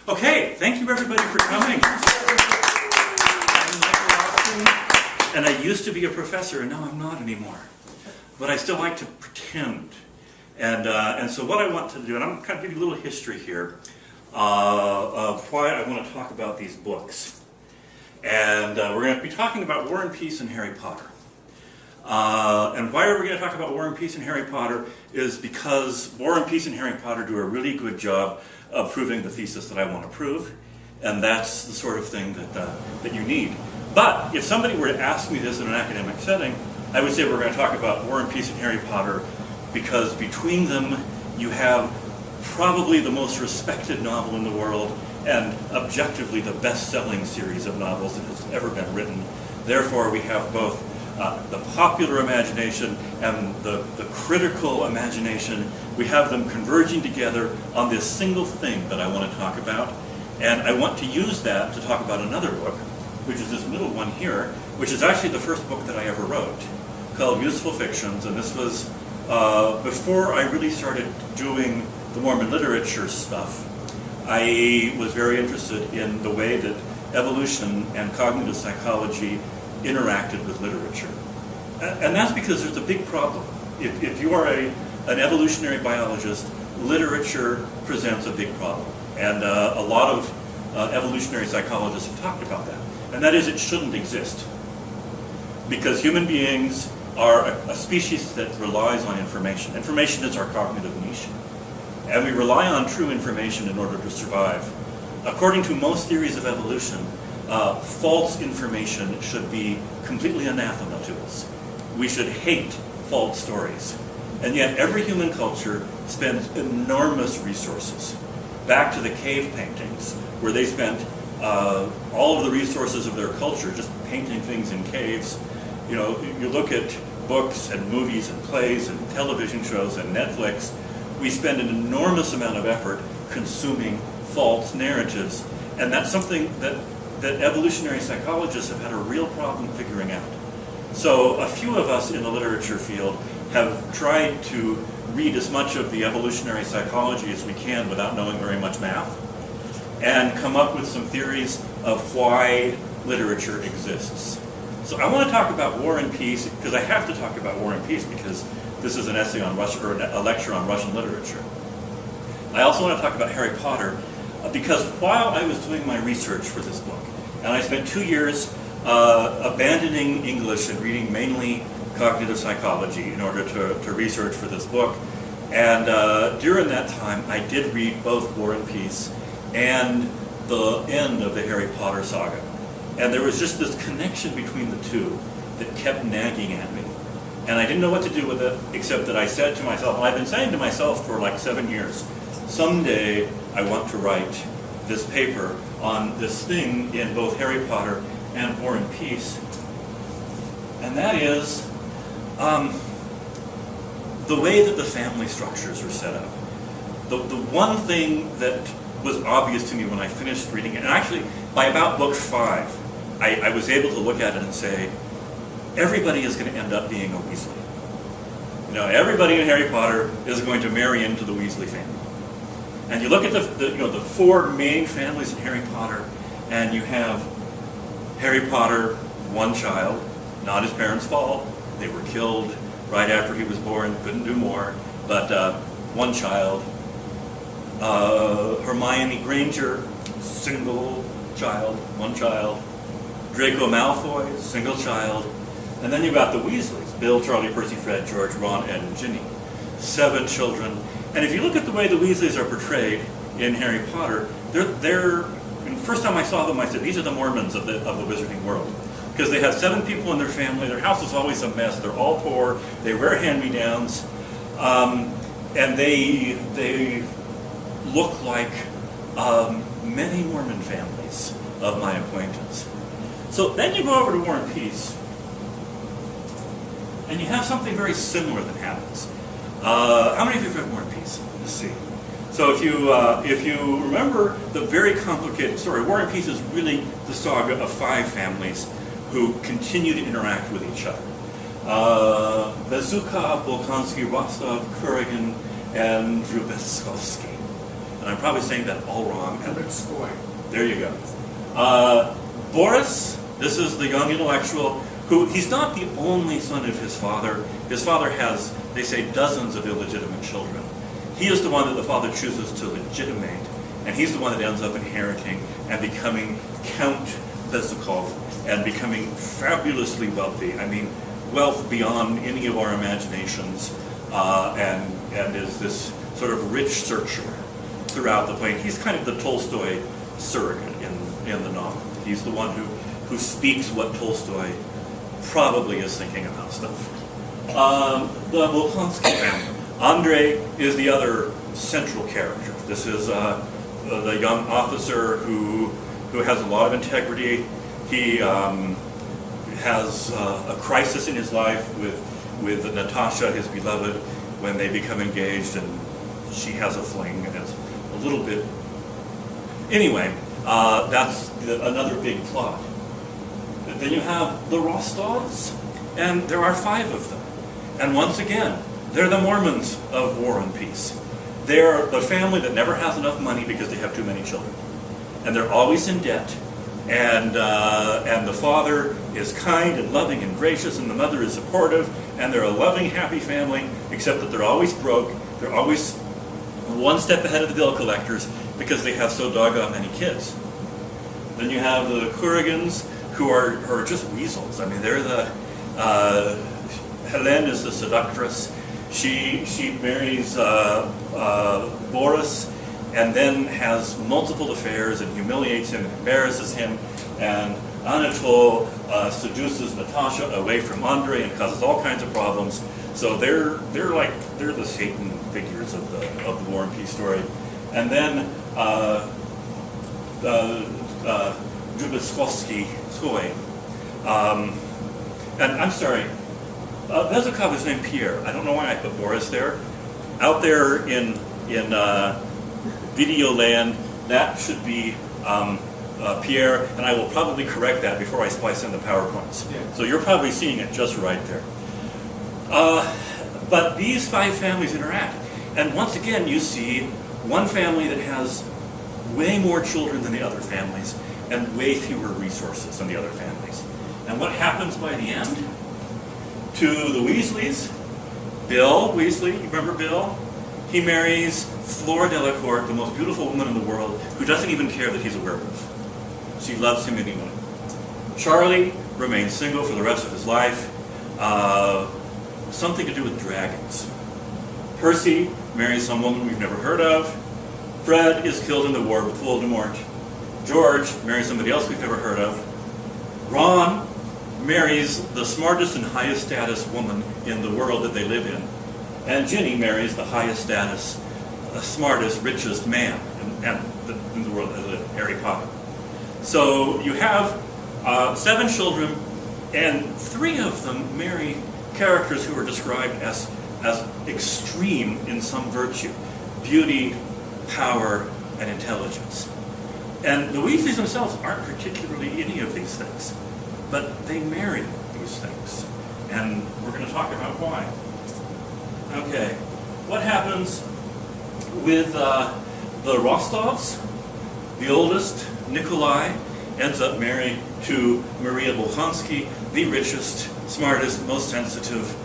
Okay, thank you everybody for coming. I'm Michael Austin, and I used to be a professor, and now I'm not anymore. But I still like to pretend. And so what I want to do, and I'm kind of giving you a little history here, of why I want to talk about these books. And we're going to be talking about War and Peace and Harry Potter. And why are we going to talk about War and Peace and Harry Potter is because War and Peace and Harry Potter do a really good job of proving the thesis that I want to prove, and that's the sort of thing that you need. But if somebody were to ask me this in an academic setting, I would say we're going to talk about War and Peace and Harry Potter because between them you have probably the most respected novel in the world and objectively the best-selling series of novels that has ever been written. Therefore, we have both the popular imagination and the critical imagination. We have them converging together on this single thing that I want to talk about. And I want to use that to talk about another book, which is this middle one here, which is actually the first book that I ever wrote, called Useful Fictions. And this was before I really started doing the Mormon literature stuff. I was very interested in the way that evolution and cognitive psychology interacted with literature. And that's because there's a big problem. If you are an evolutionary biologist, literature presents a big problem. And a lot of evolutionary psychologists have talked about that. And that is, it shouldn't exist. Because human beings are a species that relies on information. Information is our cognitive niche. And we rely on true information in order to survive. According to most theories of evolution, false information should be completely anathema to us. We should hate false stories. And yet every human culture spends enormous resources. Back to the cave paintings, where they spent all of the resources of their culture just painting things in caves. You know, you look at books and movies and plays and television shows and Netflix, we spend an enormous amount of effort consuming false narratives. And that's something that evolutionary psychologists have had a real problem figuring out. So a few of us in the literature field have tried to read as much of the evolutionary psychology as we can without knowing very much math, and come up with some theories of why literature exists. So I want to talk about War and Peace, because I have to talk about War and Peace because this is an essay on Russian, or a lecture on Russian literature. I also want to talk about Harry Potter, because while I was doing my research for this book, and I spent 2 years abandoning English and reading mainly cognitive psychology in order to research for this book. And during that time, I did read both War and Peace and the end of the Harry Potter saga. And there was just this connection between the two that kept nagging at me. And I didn't know what to do with it, except that I said to myself, and I've been saying to myself for like 7 years, someday I want to write this paper on this thing in both Harry Potter and War and Peace. And that is the way that the family structures are set up. The one thing that was obvious to me when I finished reading it, and actually by about book 5, I was able to look at it and say, everybody is going to end up being a Weasley. You know, everybody in Harry Potter is going to marry into the Weasley family. And you look at the 4 main families in Harry Potter, and you have Harry Potter, one child, not his parents' fault. They were killed right after he was born, couldn't do more, but one child. Hermione Granger, single child, one child. Draco Malfoy, single child. And then you've got the Weasleys, Bill, Charlie, Percy, Fred, George, Ron, and Ginny. 7 children. And if you look at the way the Weasleys are portrayed in Harry Potter, they're the first time I saw them, I said, these are the Mormons of the wizarding world. Because they have 7 people in their family, their house is always a mess, they're all poor, they wear hand-me-downs, and they look like many Mormon families of my acquaintance. So then you go over to War and Peace, and you have something very similar that happens. How many of you have read War and Peace? Let's see. So if you remember the very complicated story, War and Peace is really the saga of 5 families who continue to interact with each other. Bezuka, Bolkonsky, Rostov, Kuragin, and Drubetskovsky. and I'm probably saying that all wrong. It's going. There you go. Boris, this is the young intellectual who, he's not the only son of his father. His father has, they say, dozens of illegitimate children. He is the one that the father chooses to legitimate, and he's the one that ends up inheriting and becoming Count Bezukov and becoming fabulously wealthy. I mean, wealth beyond any of our imaginations, and is this sort of rich searcher throughout the plane. He's kind of the Tolstoy surrogate in the novel. He's the one who speaks what Tolstoy probably is thinking about stuff. The Bolkonsky family. Andrei is the other central character. This is the young officer who has a lot of integrity. He has a crisis in his life with Natasha, his beloved, when they become engaged, and she has a fling, and it's a little bit... Anyway, that's another big plot. Then you have the Rostovs, and there are 5 of them. And once again, they're the Mormons of War and Peace. They're the family that never has enough money because they have too many children. And they're always in debt. And the father is kind and loving and gracious, and the mother is supportive, and they're a loving, happy family, except that they're always broke. They're always one step ahead of the bill collectors because they have so doggone many kids. Then you have the Kuragins, who are just weasels. I mean, they're the... Helene is the seductress. She marries Boris, and then has multiple affairs and humiliates him and embarrasses him. And Anatole seduces Natasha away from Andrei and causes all kinds of problems. So they're the Satan figures of the War and Peace story. And then Drubetskovsky Skoy. And I'm sorry, Bezukov is named Pierre. I don't know why I put Boris there. Out there in video land, that should be Pierre, and I will probably correct that before I splice in the PowerPoints. Yeah. So you're probably seeing it just right there. But these 5 families interact, and once again you see one family that has way more children than the other families, and way fewer resources than the other families. And what happens by the end? To the Weasleys, Bill Weasley, you remember Bill? He marries Flora Delacourt, the most beautiful woman in the world, who doesn't even care that he's a werewolf. She loves him anyway. Charlie remains single for the rest of his life. Something to do with dragons. Percy marries some woman we've never heard of. Fred is killed in the war with Voldemort. George marries somebody else we've never heard of. Ron marries the smartest and highest status woman in the world that they live in. And Ginny marries the highest status, smartest, richest man in the world that live in, Harry Potter. So you have 7 children, and 3 of them marry characters who are described as extreme in some virtue: beauty, power, and intelligence. And the Weasleys themselves aren't particularly any of these things, but they marry these things. And we're going to talk about why. Okay, what happens with the Rostovs? The oldest, Nikolai, ends up married to Maria Bolkonsky, the richest, smartest, most sensitive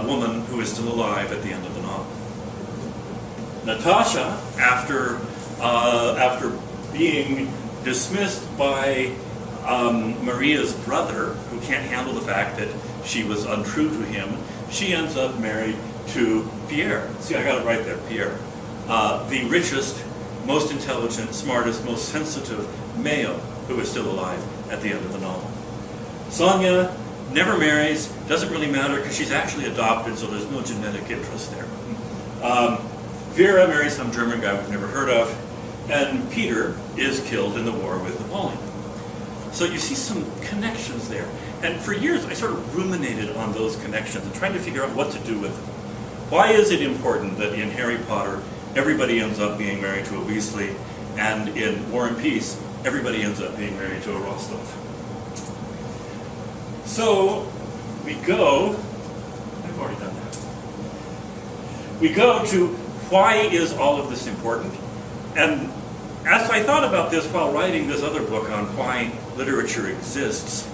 woman who is still alive at the end of the novel. Natasha, after being dismissed by Maria's brother, who can't handle the fact that she was untrue to him, she ends up married to Pierre. See, I got it right there, Pierre. The richest, most intelligent, smartest, most sensitive male who is still alive at the end of the novel. Sonia never marries, doesn't really matter because she's actually adopted, so there's no genetic interest there. Vera marries some German guy we've never heard of, and Peter is killed in the war with Napoleon. So you see some connections there. And for years I sort of ruminated on those connections and tried to figure out what to do with them. Why is it important that in Harry Potter everybody ends up being married to a Weasley, and in War and Peace everybody ends up being married to a Rostov? So we go, I've already done that. We go to why is all of this important? And as I thought about this while writing this other book on why literature exists,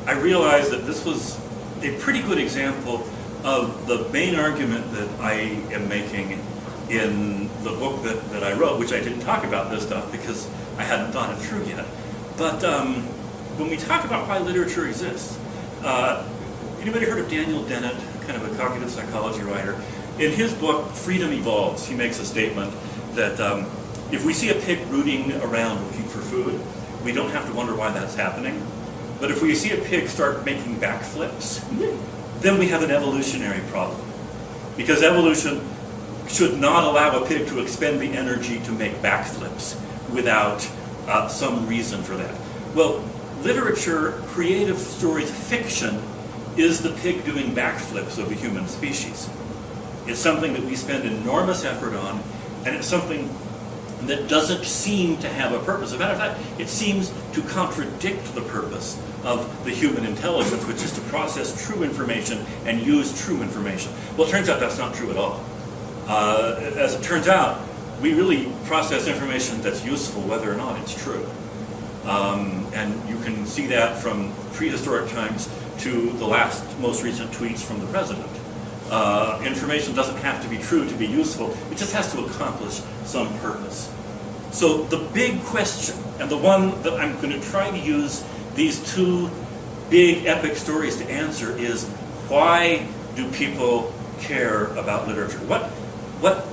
I realized that this was a pretty good example of the main argument that I am making in the book that I wrote, which I didn't talk about this stuff because I hadn't thought it through yet. But when we talk about why literature exists, anybody heard of Daniel Dennett, kind of a cognitive psychology writer? In his book, Freedom Evolves, he makes a statement that if we see a pig rooting around looking for food, we don't have to wonder why that's happening. But if we see a pig start making backflips, then we have an evolutionary problem. Because evolution should not allow a pig to expend the energy to make backflips without some reason for that. Well, literature, creative stories, fiction is the pig doing backflips of the human species. It's something that we spend enormous effort on, and it's something that doesn't seem to have a purpose. As a matter of fact, it seems to contradict the purpose of the human intelligence, which is to process true information and use true information. Well, it turns out that's not true at all. As it turns out, we really process information that's useful whether or not it's true. And you can see that from prehistoric times to the most recent tweets from the president. Information doesn't have to be true to be useful, it just has to accomplish some purpose. So the big question, and the one that I'm going to try to use these two big epic stories to answer, is why do people care about literature? What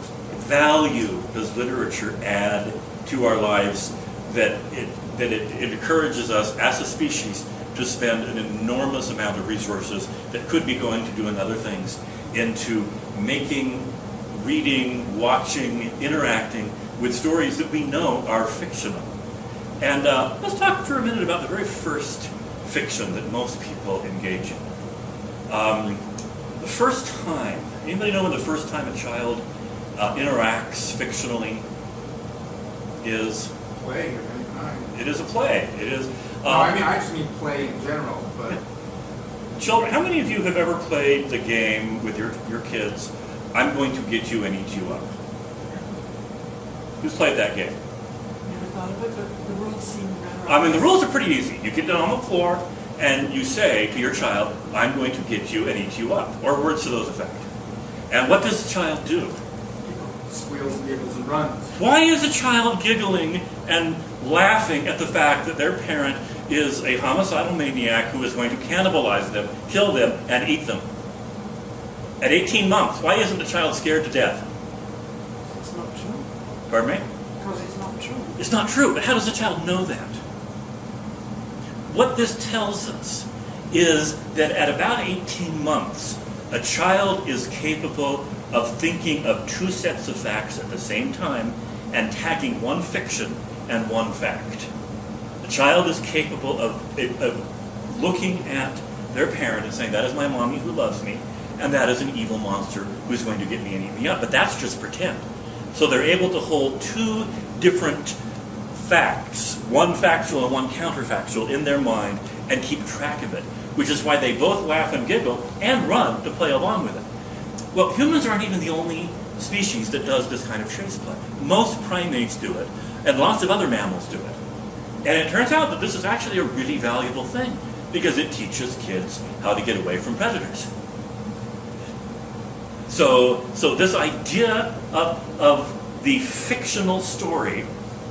value does literature add to our lives that it encourages us as a species to spend an enormous amount of resources that could be going to doing other things into making, reading, watching, interacting with stories that we know are fictional? And let's talk for a minute about the very first fiction that most people engage in. The first time, anybody know when the first time a child interacts fictionally is? Play of any kind. It is a play. It is. No, I mean, I just mean play in general, but... Children, how many of you have ever played the game with your kids, I'm going to get you and eat you up? Who's played that game? Never thought of it, but the rules seem rather... I mean, the rules are pretty easy. You get down on the floor and you say to your child, I'm going to get you and eat you up, or words to those effect. And what does the child do? Squeals and giggles and runs. Why is a child giggling and laughing at the fact that their parent is a homicidal maniac who is going to cannibalize them, kill them, and eat them? At 18 months, why isn't the child scared to death? It's not true. Pardon me? Because it's not true. It's not true, but how does a child know that? What this tells us is that at about 18 months, a child is capable of thinking of two sets of facts at the same time and tagging one fiction and one fact. The child is capable of looking at their parent and saying, that is my mommy who loves me, and that is an evil monster who's going to get me and eat me up. But that's just pretend. So they're able to hold two different facts, one factual and one counterfactual, in their mind and keep track of it, which is why they both laugh and giggle and run to play along with it. Well, humans aren't even the only species that does this kind of chase play. Most primates do it, and lots of other mammals do it. And it turns out that this is actually a really valuable thing, because it teaches kids how to get away from predators. So this idea of the fictional story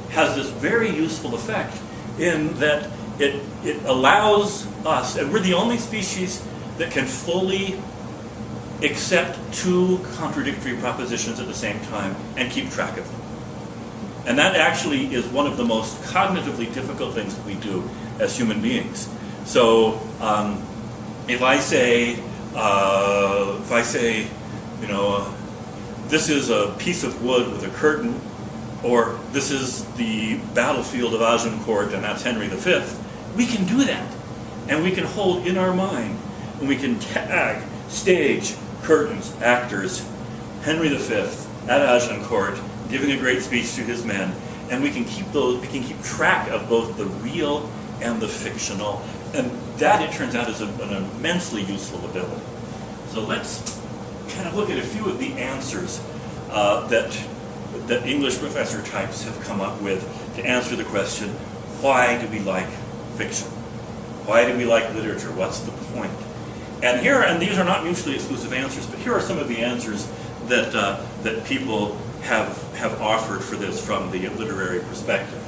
has this very useful effect in that it allows us, and we're the only species that can fully accept two contradictory propositions at the same time and keep track of them. And that actually is one of the most cognitively difficult things that we do as human beings. So if I say, you know, this is a piece of wood with a curtain, or this is the battlefield of Agincourt and that's Henry V, we can do that. And we can hold in our mind, and we can tag, stage, curtains, actors, Henry V at Agincourt giving a great speech to his men, and we can keep track of both the real and the fictional, and that, it turns out, is an immensely useful ability. So let's kind of look at a few of the answers that that English professor types have come up with to answer the question, why do we like fiction? Why do we like literature? What's the point? And these are not mutually exclusive answers, but here are some of the answers that people have offered for this from the literary perspective.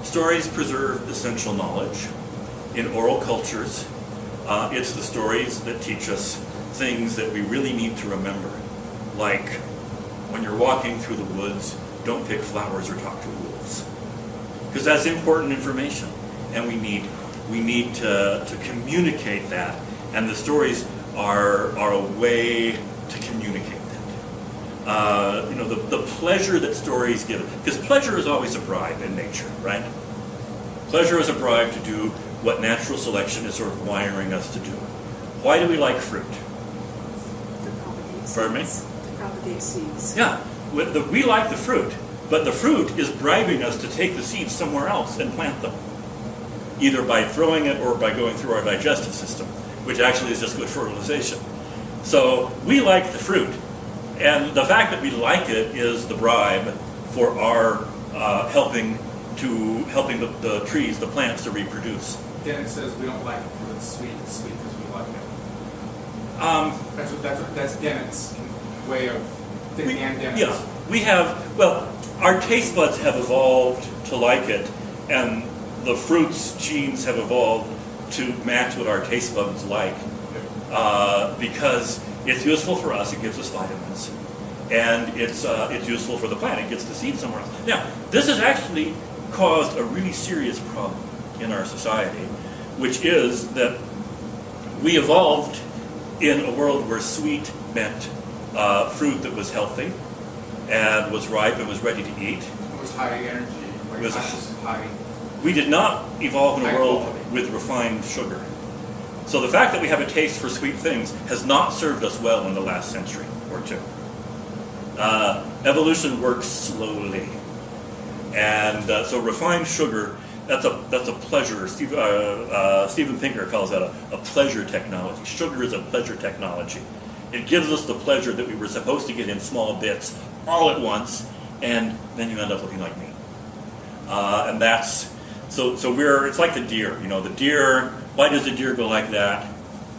Stories preserve essential knowledge. In oral cultures, it's the stories that teach us things that we really need to remember, like when you're walking through the woods, don't pick flowers or talk to wolves, because that's important information, and we need to communicate that, and the stories are a way to communicate that. The pleasure that stories give, because pleasure is always a bribe in nature, right? Pleasure is a bribe to do what natural selection is sort of wiring us to do. Why do we like fruit? Pardon me? To propagate seeds. Yeah, we like the fruit, but the fruit is bribing us to take the seeds somewhere else and plant them, either by throwing it or by going through our digestive system, which actually is just good fertilization. So we like the fruit, and the fact that we like it is the bribe for our helping the trees, the plants, to reproduce. Then it says we don't like it because it's sweet. It's sweet because we like it. That's Dennett's way of thinking, and Dennett's. Yeah, our taste buds have evolved to like it, and the fruit's genes have evolved to match what our taste buds like, because it's useful for us. It gives us vitamins, and it's useful for the plant. It gets the seed somewhere else. Now, this has actually caused a really serious problem in our society, which is that we evolved in a world where sweet meant fruit that was healthy and was ripe and was ready to eat. It was high energy. High. We did not evolve in a High world quality. with refined sugar. So the fact that we have a taste for sweet things has not served us well in the last century or two. Evolution works slowly. And so refined sugar, that's a pleasure. Steven Pinker calls that a pleasure technology. Sugar is a pleasure technology. It gives us the pleasure that we were supposed to get in small bits all at once, and then you end up looking like me. And that's so it's like the deer. The deer. Why does the deer go like that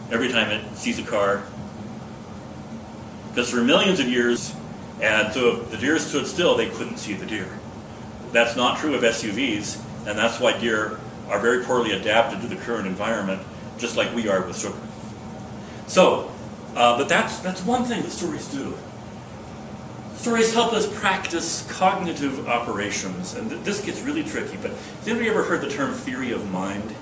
every time it sees a car? Because for millions of years, and so if the deer stood still, they couldn't see the deer. That's not true of SUVs, and that's why deer are very poorly adapted to the current environment, just like we are with sugar. So, but that's one thing that stories do. Stories help us practice cognitive operations, and this gets really tricky, but has anybody ever heard the term theory of mind?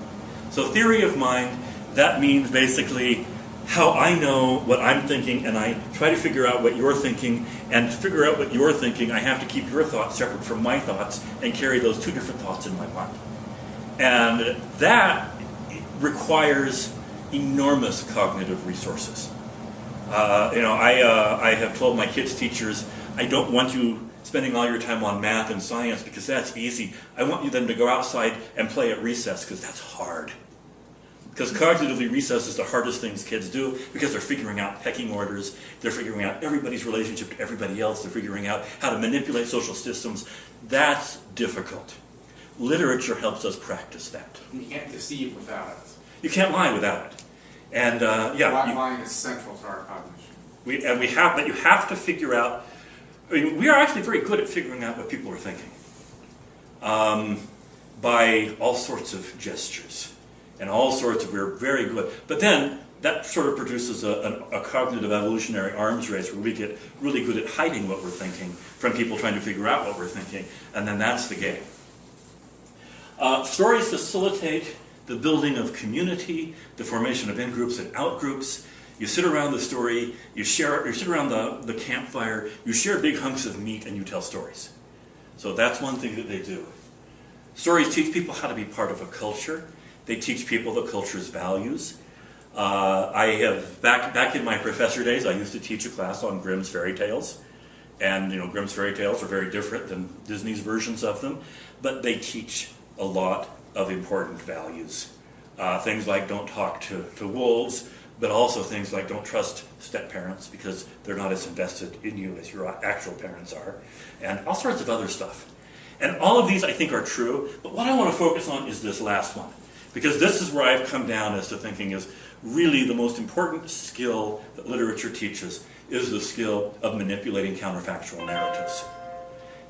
So theory of mind, that means basically how I know what I'm thinking, and I try to figure out what you're thinking, and to figure out what you're thinking, I have to keep your thoughts separate from my thoughts and carry those two different thoughts in my mind. And that requires enormous cognitive resources. I have told my kids' teachers, I don't want you spending all your time on math and science because that's easy. I want them to go outside and play at recess because that's hard. Because cognitively, recess is the hardest things kids do because they're figuring out pecking orders, they're figuring out everybody's relationship to everybody else, they're figuring out how to manipulate social systems. That's difficult. Literature helps us practice that. You can't deceive without it. You can't lie without it. And lying is central to our cognition. But you have to figure out. We are actually very good at figuring out what people are thinking by all sorts of gestures and all sorts of. We're very good, but then that sort of produces a cognitive evolutionary arms race where we get really good at hiding what we're thinking from people trying to figure out what we're thinking, and then that's the game. Stories facilitate the building of community, the formation of in-groups and out-groups. You sit around the story, you sit around the campfire, you share big hunks of meat, and you tell stories. So that's one thing that they do. Stories teach people how to be part of a culture. They teach people the culture's values. I have, back in my professor days, I used to teach a class on Grimm's fairy tales. And, Grimm's fairy tales are very different than Disney's versions of them. But they teach a lot of important values. Things like don't talk to wolves, but also things like don't trust step-parents because they're not as invested in you as your actual parents are, and all sorts of other stuff. And all of these I think are true, but what I want to focus on is this last one, because this is where I've come down as to thinking is really the most important skill that literature teaches is the skill of manipulating counterfactual narratives.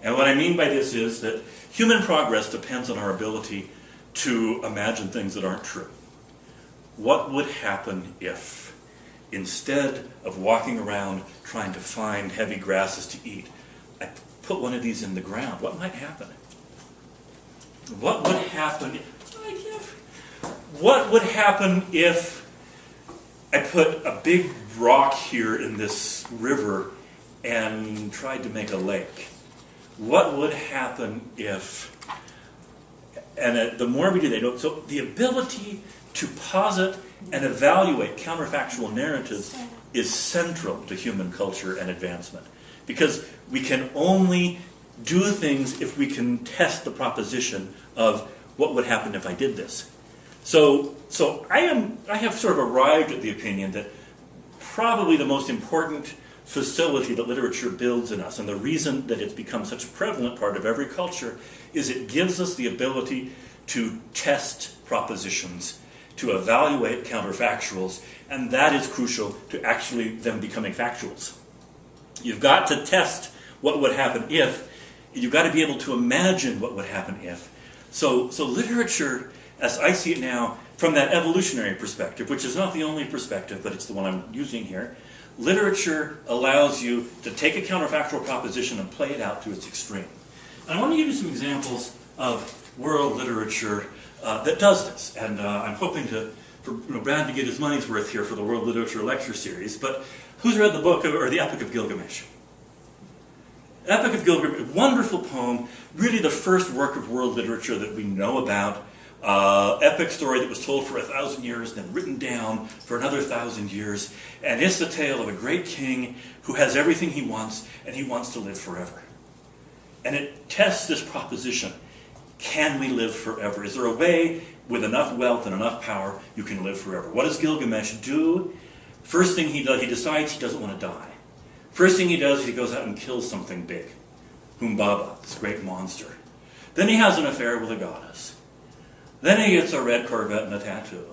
And what I mean by this is that human progress depends on our ability to imagine things that aren't true. What would happen if, instead of walking around trying to find heavy grasses to eat, I put one of these in the ground? What might happen? What would happen if I put a big rock here in this river and tried to make a lake? What would happen if, and the more we do that, so the ability to posit and evaluate counterfactual narratives is central to human culture and advancement. Because we can only do things if we can test the proposition of what would happen if I did this. So I have sort of arrived at the opinion that probably the most important facility that literature builds in us, and the reason that it's become such a prevalent part of every culture, is it gives us the ability to test propositions, to evaluate counterfactuals, and that is crucial to actually them becoming factuals. You've got to test what would happen if, you've got to be able to imagine what would happen if. So literature, as I see it now, from that evolutionary perspective, which is not the only perspective, but it's the one I'm using here, literature allows you to take a counterfactual proposition and play it out to its extreme. And I want to give you some examples of world literature that does this. And I'm hoping for Brad to get his money's worth here for the World Literature Lecture Series. But who's read the book, or the Epic of Gilgamesh? Epic of Gilgamesh, wonderful poem, really the first work of world literature that we know about. Epic story that was told for 1,000 years, then written down for another 1,000 years. And it's the tale of a great king who has everything he wants, and he wants to live forever. And it tests this proposition. Can we live forever? Is there a way, with enough wealth and enough power, you can live forever? What does Gilgamesh do? First thing he does, he decides he doesn't want to die. First thing he does is he goes out and kills something big. Humbaba, this great monster. Then he has an affair with a goddess. Then he gets a red Corvette and a tattoo.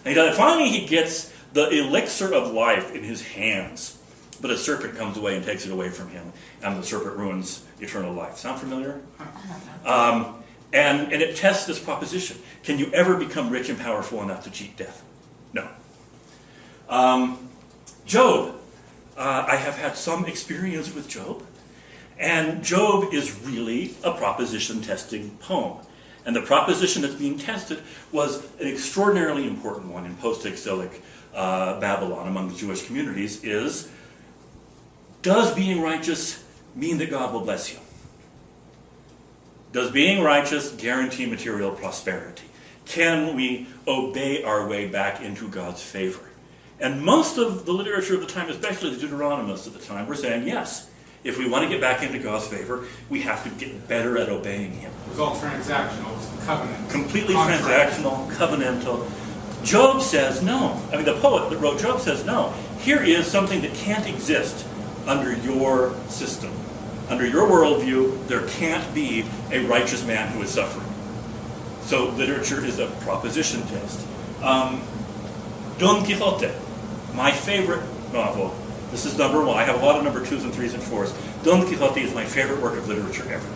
And finally he gets the elixir of life in his hands. But a serpent comes away and takes it away from him. And the serpent ruins eternal life. Sound familiar? And it tests this proposition. Can you ever become rich and powerful enough to cheat death? No. Job. I have had some experience with Job. And Job is really a proposition testing poem. And the proposition that's being tested was an extraordinarily important one in post-exilic Babylon among the Jewish communities is, does being righteous mean that God will bless you? Does being righteous guarantee material prosperity? Can we obey our way back into God's favor? And most of the literature of the time, especially the Deuteronomists of the time, were saying yes. If we want to get back into God's favor, we have to get better at obeying Him. It was all transactional, it was covenant. Completely contract. transactional, covenantal. Job says no. I mean, the poet that wrote Job says no. Here is something that can't exist under your system. Under your worldview, there can't be a righteous man who is suffering. So literature is a proposition test. Don Quixote, my favorite novel. This is number one. I have a lot of number 2s and 3s and 4s. Don Quixote is my favorite work of literature ever.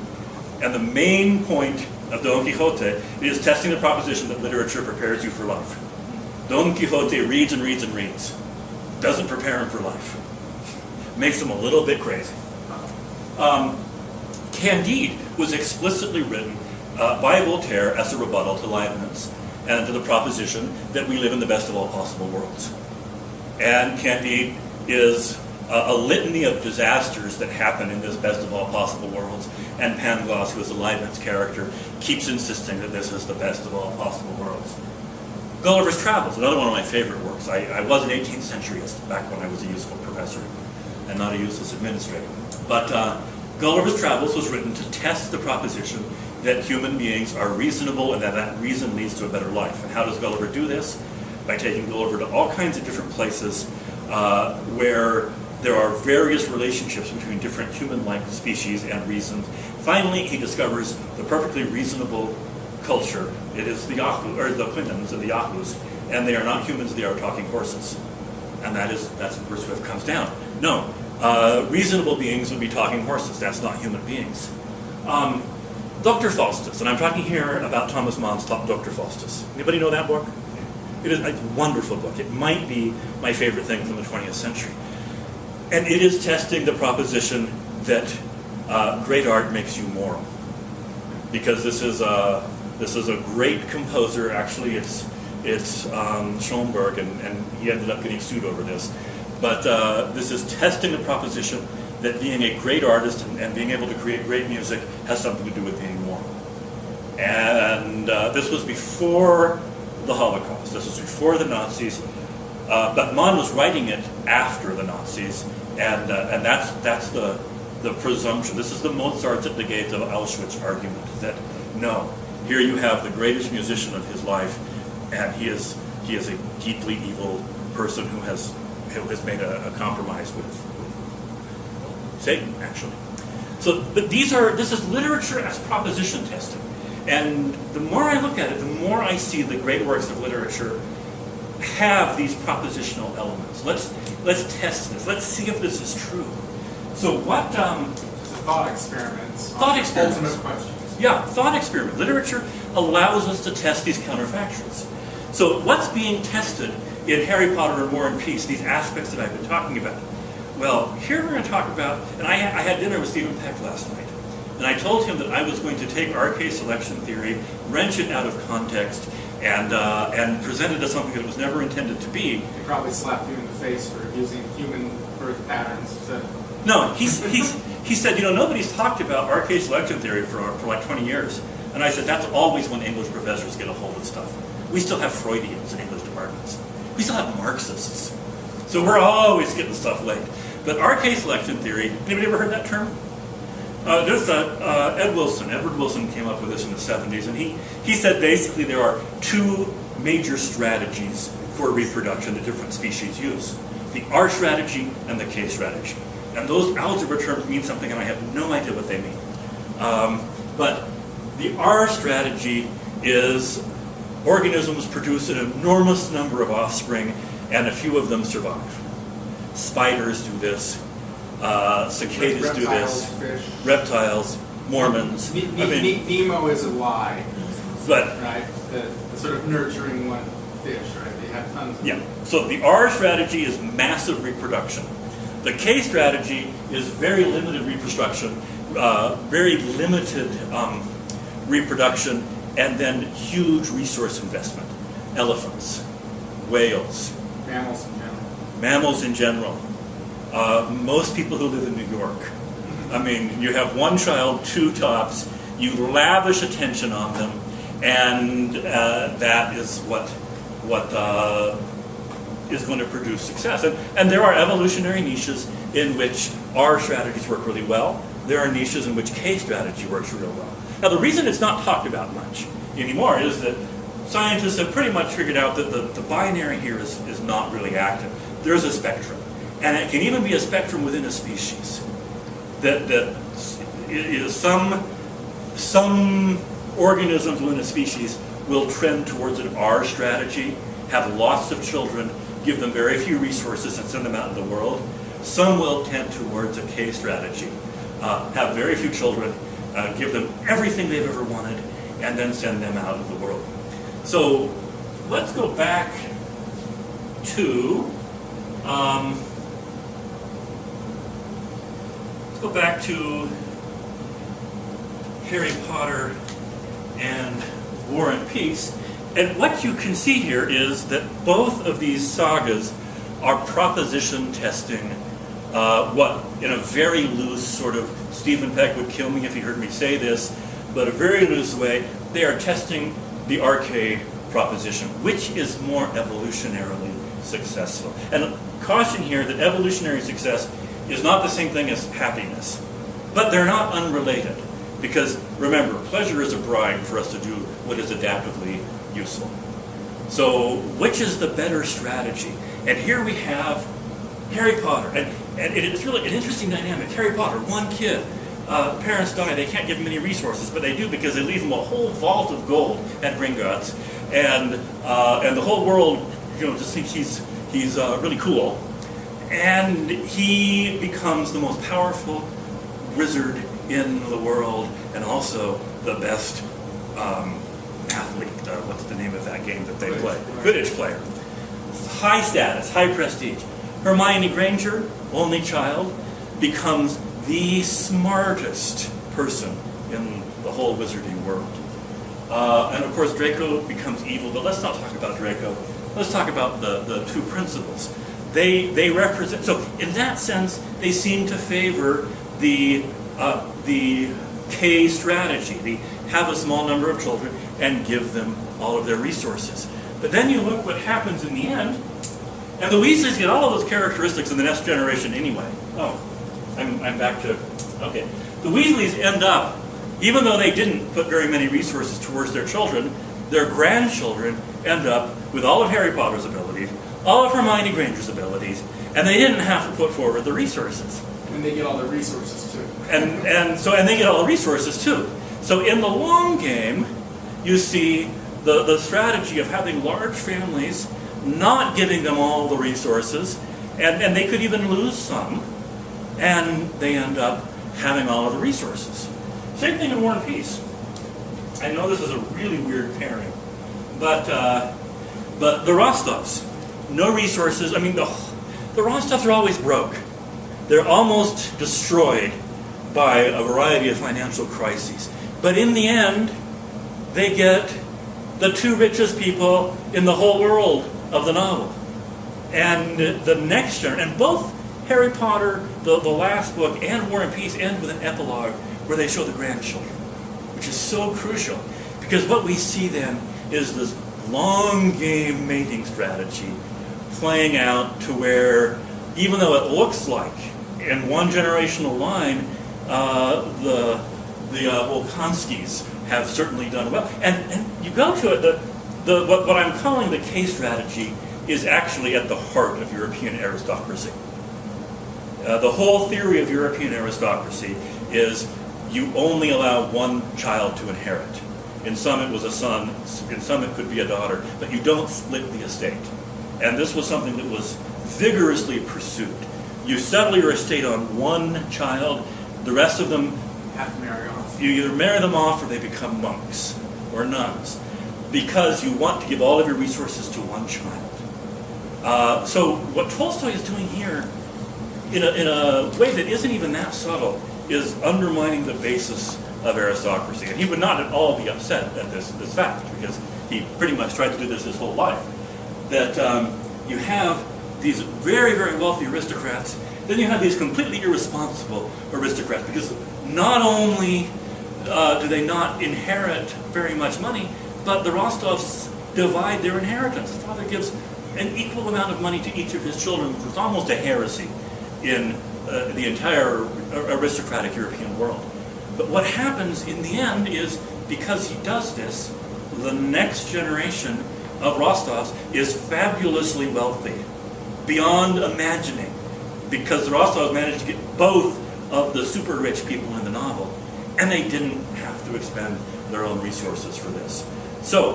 And the main point of Don Quixote is testing the proposition that literature prepares you for life. Don Quixote reads and reads and reads. Doesn't prepare him for life. Makes him a little bit crazy. Candide was explicitly written by Voltaire as a rebuttal to Leibniz and to the proposition that we live in the best of all possible worlds. And Candide is a litany of disasters that happen in this best of all possible worlds, and Pangloss, who is a Leibniz character, keeps insisting that this is the best of all possible worlds. Gulliver's Travels, another one of my favorite works. I was an 18th centuryist back when I was a useful professor and not a useless administrator. But Gulliver's Travels was written to test the proposition that human beings are reasonable and that reason leads to a better life. And how does Gulliver do this? by taking Gulliver to all kinds of different places where there are various relationships between different human-like species and reason. Finally, he discovers the perfectly reasonable culture. It is the Yahoo, or the Quintans and the Yahoos, and they are not humans, they are talking horses. And that's where Swift comes down. No, reasonable beings would be talking horses. That's not human beings. Dr. Faustus, and I'm talking here about Thomas Mann's Dr. Faustus. Anybody know that book? It is a wonderful book. It might be my favorite thing from the 20th century. And it is testing the proposition that great art makes you moral. Because this is a great composer. Actually, it's Schoenberg, and he ended up getting sued over this. But this is testing the proposition that being a great artist and being able to create great music has something to do with being moral. And this was before the Holocaust. This was before the Nazis. But Mann was writing it after the Nazis, and that's the presumption. This is the Mozart's at the gate of Auschwitz argument, that no, here you have the greatest musician of his life, and he is a deeply evil person who has made a compromise with Satan, actually. So, but this is literature as proposition testing. And the more I look at it, the more I see the great works of literature have these propositional elements. Let's test this. Let's see if this is true. So what? It's a thought experiment. Thought experiments. Ultimate questions. Yeah, thought experiment. Literature allows us to test these counterfactuals. So what's being tested in Harry Potter and War and Peace, these aspects that I've been talking about? Well, here we're going to talk about, and I had dinner with Stephen Peck last night, and I told him that I was going to take RK selection theory, wrench it out of context, and present it as something that it was never intended to be. He probably slapped you in the face for using human birth patterns to... No, he said, nobody's talked about RK selection theory for like 20 years. And I said, that's always when English professors get a hold of stuff. We still have Freudians in English departments. We still have Marxists. So we're always getting stuff late. But RK selection theory, anybody ever heard that term? Edward Wilson came up with this in the 70s, and he said basically there are two major strategies for reproduction that different species use. The R strategy and the K strategy. And those algebra terms mean something, and I have no idea what they mean. But the R strategy is organisms produce an enormous number of offspring, and a few of them survive. Spiders do this. Cicadas do this. Fish. Reptiles, Mormons. Nemo is a lie, But right? The sort of nurturing one fish, right? They have tons of yeah. So the R strategy is massive reproduction. The K strategy is very limited reproduction, very limited reproduction, and then huge resource investment. Elephants, whales, mammals in general. mammals in general. Most people who live in New York. I mean, you have one child, two tops, you lavish attention on them, and that is what is going to produce success. And there are evolutionary niches in which R strategies work really well. There are niches in which K strategy works real well. Now, the reason it's not talked about much anymore is that scientists have pretty much figured out that the binary here is not really active. There's a spectrum. And it can even be a spectrum within a species. That is some organisms within a species will trend towards an R strategy, have lots of children, give them very few resources and send them out in the world. Some will tend towards a K strategy, have very few children, give them everything they've ever wanted, and then send them out in the world. So let's go back to Harry Potter and War and Peace. And what you can see here is that both of these sagas are proposition testing what, in a very loose sort of, Stephen Peck would kill me if he heard me say this, but a very loose way, they are testing the RK proposition, which is more evolutionarily successful. And caution here that evolutionary success is not the same thing as happiness, but they're not unrelated. Because remember, pleasure is a bribe for us to do what is adaptively useful. So which is the better strategy? And here we have Harry Potter, and it's really an interesting dynamic. Harry Potter, one kid, parents die, they can't give him any resources, but they do because they leave him a whole vault of gold at Gringotts, and the whole world, just thinks he's really cool, and he becomes the most powerful wizard in the world, and also the best athlete. What's the name of that game that they play? Quidditch player. High status, high prestige. Hermione Granger, only child, becomes the smartest person in the whole wizarding world. And of course Draco becomes evil, but let's not talk about Draco. Let's talk about the two principals. They represent, so in that sense, they seem to favor the K strategy, the have a small number of children and give them all of their resources. But then you look what happens in the end, and the Weasleys get all of those characteristics in the next generation anyway. Oh, I'm back to, okay. The Weasleys end up, even though they didn't put very many resources towards their children, their grandchildren end up with all of Harry Potter's abilities, all of Hermione Granger's abilities, and they didn't have to put forward the resources. And they get all the resources too. And they get all the resources too. So in the long game, you see the strategy of having large families, not giving them all the resources, and they could even lose some, and they end up having all of the resources. Same thing in War and Peace. I know this is a really weird pairing, but the Rostovs, no resources. I mean, the Rostovs are always broke. They're almost destroyed by a variety of financial crises. But in the end, they get the two richest people in the whole world of the novel. And the next generation, and both Harry Potter, the last book, and War and Peace end with an epilogue where they show the grandchildren, which is so crucial. Because what we see then is this long game mating strategy playing out to where, even though it looks like in one generational line, the Volkonskis have certainly done well. And you go to it, what I'm calling the K strategy is actually at the heart of European aristocracy. The whole theory of European aristocracy is you only allow one child to inherit. In some it was a son, in some it could be a daughter, but you don't split the estate. And this was something that was vigorously pursued. You settle your estate on one child, the rest of them Have to marry off. you either marry them off or they become monks or nuns, because you want to give all of your resources to one child. So what Tolstoy is doing here, in a way that isn't even that subtle, is undermining the basis of aristocracy. And he would not at all be upset at this fact, because he pretty much tried to do this his whole life. That you have these very, very wealthy aristocrats, then you have these completely irresponsible aristocrats, because not only do they not inherit very much money, but the Rostovs divide their inheritance. The father gives an equal amount of money to each of his children, which was almost a heresy in the entire aristocratic European world. But what happens in the end is, because he does this, the next generation of Rostovs is fabulously wealthy, beyond imagining, because the Rostovs managed to get both of the super rich people in the novel, and they didn't have to expend their own resources for this. So,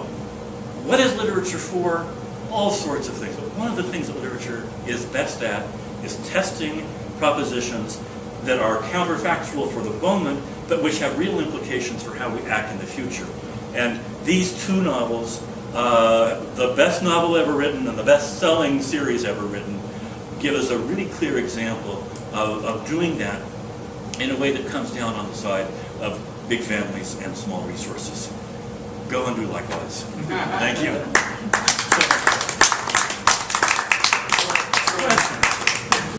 what is literature for? All sorts of things. But one of the things that literature is best at is testing propositions that are counterfactual for the moment, but which have real implications for how we act in the future. And these two novels, the best novel ever written and the best-selling series ever written, give us a really clear example of doing that in a way that comes down on the side of big families and small resources. Go and do likewise. Thank you.